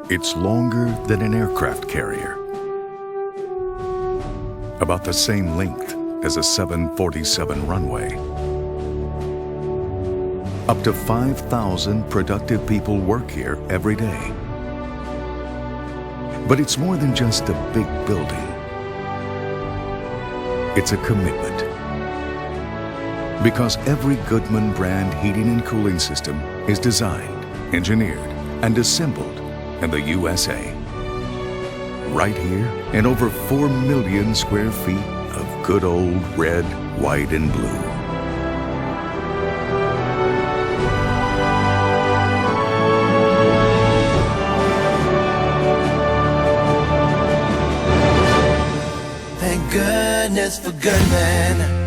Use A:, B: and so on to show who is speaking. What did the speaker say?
A: It's longer than an aircraft carrier, about the same length as a 747 runway. Up to 5,000 productive people work here every day. But it's more than just a big building. It's a commitment. Because every Goodman brand heating and cooling system is designed, engineered, and assembled in the USA. Right here in over 4 million square feet of good old red, white, and blue.
B: Thank goodness for Goodman.